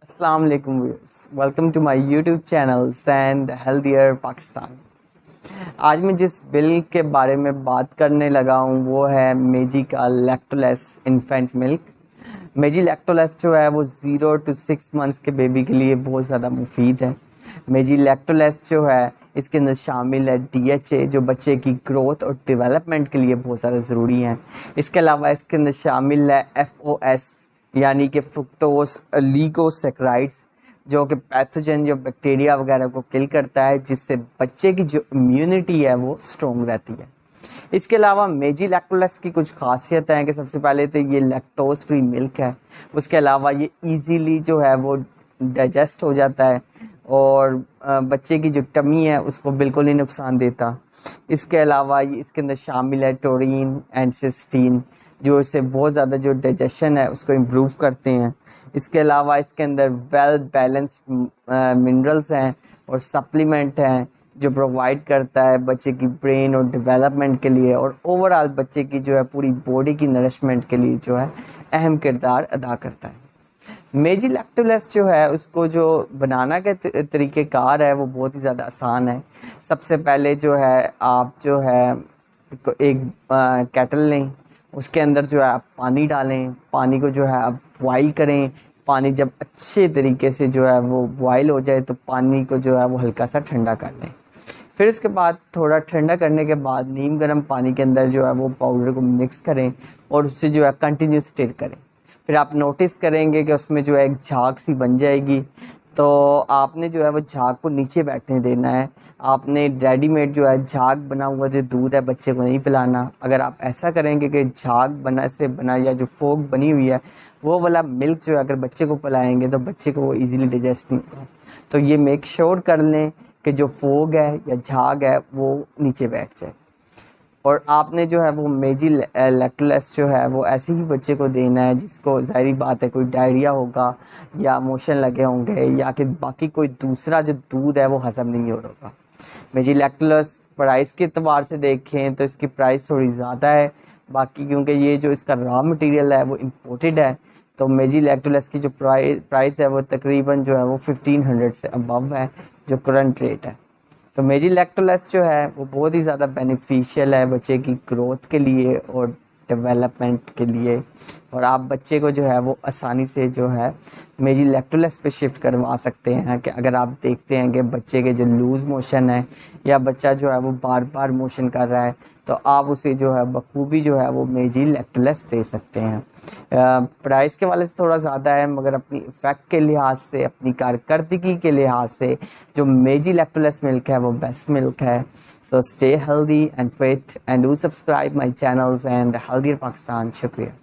السلام علیکم viewers, welcome to my YouTube channel سینڈ ہیلدیئر پاکستان۔ آج میں جس بل کے بارے میں بات کرنے لگا ہوں وہ ہے میجی کا لیکٹولیس انفینٹ ملک۔ میجی لیکٹولیس جو ہے وہ 0 to 6 months کے بیبی کے لیے بہت زیادہ مفید ہے۔ میجی لیکٹولیس جو ہے اس کے اندر شامل ہے DHA جو بچے کی گروتھ اور ڈیولپمنٹ کے لیے بہت زیادہ ضروری ہیں۔ اس کے علاوہ اس کے اندر شامل ہے FOS یعنی کہ فرکٹوز لیگوسیکرائڈس جو کہ پیتھوجن جو بیکٹیریا وغیرہ کو کل کرتا ہے، جس سے بچے کی جو امیونٹی ہے وہ اسٹرونگ رہتی ہے۔ اس کے علاوہ میجی لیکٹولیس کی کچھ خاصیتیں ہیں کہ سب سے پہلے تو یہ لیکٹوز فری ملک ہے۔ اس کے علاوہ یہ ایزیلی جو ہے وہ ڈائجسٹ ہو جاتا ہے اور بچے کی جو ٹمی ہے اس کو بالکل نہیں نقصان دیتا۔ اس کے علاوہ اس کے اندر شامل ہے ٹورین اینڈ سسٹین جو اسے بہت زیادہ جو ڈائجیشن ہے اس کو امپروو کرتے ہیں۔ اس کے علاوہ اس کے اندر ویل بیلنسڈ منرلز ہیں اور سپلیمنٹ ہیں جو پرووائڈ کرتا ہے بچے کی برین اور ڈیولپمنٹ کے لیے، اور اوور آل بچے کی جو ہے پوری باڈی کی نرشمنٹ کے لیے جو ہے اہم کردار ادا کرتا ہے۔ میجی لیکٹولیس جو ہے اس کو جو بنانا کے طریقہ کار ہے وہ بہت ہی زیادہ آسان ہے۔ سب سے پہلے جو ہے آپ جو ہے ایک کیٹل لیں، اس کے اندر جو ہے آپ پانی ڈالیں، پانی کو جو ہے آپ بوائل کریں۔ پانی جب اچھے طریقے سے جو ہے وہ بوائل ہو جائے تو پانی کو جو ہے وہ ہلکا سا ٹھنڈا کر لیں۔ پھر اس کے بعد تھوڑا ٹھنڈا کرنے کے بعد نیم گرم پانی کے اندر جو ہے وہ پاؤڈر کو مکس کریں اور اس سے جو ہے کنٹینیو اسٹیر کریں۔ پھر آپ نوٹس کریں گے کہ اس میں جو ہے ایک جھاگ سی بن جائے گی، تو آپ نے جو ہے وہ جھاگ کو نیچے بیٹھنے دینا ہے۔ آپ نے ریڈی میڈ جو ہے جھاگ بنا ہوا جو دودھ ہے بچے کو نہیں پلانا۔ اگر آپ ایسا کریں گے کہ جھاگ بنا یا جو فوگ بنی ہوئی ہے وہ والا ملک جو ہے اگر بچے کو پلائیں گے تو بچے کو وہ ایزیلی ڈائجسٹ نہیں ہوگا۔ تو یہ میک شور کر لیں کہ جو فوگ ہے یا جھاگ ہے وہ نیچے بیٹھ جائے۔ اور آپ نے جو ہے وہ میجی لیکٹولیس جو ہے وہ ایسے ہی بچے کو دینا ہے جس کو ظاہری بات ہے کوئی ڈائریا ہوگا یا موشن لگے ہوں گے یا کہ باقی کوئی دوسرا جو دودھ ہے وہ ہضم نہیں ہو رہا۔ میجی لیکٹولیس پرائس کے اعتبار سے دیکھیں تو اس کی پرائس تھوڑی زیادہ ہے، باقی کیونکہ یہ جو اس کا را مٹیریل ہے وہ امپورٹڈ ہے، تو میجی لیکٹولیس کی جو پرائس ہے وہ تقریباً جو ہے وہ 1500 سے ابو ہے جو کرنٹ ریٹ ہے۔ تو میجی لیکٹولیس جو ہے وہ بہت ہی زیادہ بینیفیشیل ہے بچے کی گروتھ کے لیے اور ڈیولپمنٹ کے لیے، اور آپ بچے کو جو ہے وہ آسانی سے جو ہے میجی لیکٹولیس پہ شفٹ کروا سکتے ہیں کہ اگر آپ دیکھتے ہیں کہ بچے کے جو لوز موشن ہے یا بچہ جو ہے وہ بار بار موشن کر رہا ہے تو آپ اسے جو ہے بخوبی جو ہے وہ میجی لیکٹولیس دے سکتے ہیں۔ پرائس کے والے سے تھوڑا زیادہ ہے مگر اپنی افیکٹ کے لحاظ سے، اپنی کارکردگی کے لحاظ سے جو میجی لیکٹولیس ملک ہے وہ بیسٹ ملک ہے۔ So stay healthy and fit and do subscribe my channels and healthier Pakistan. شکریہ۔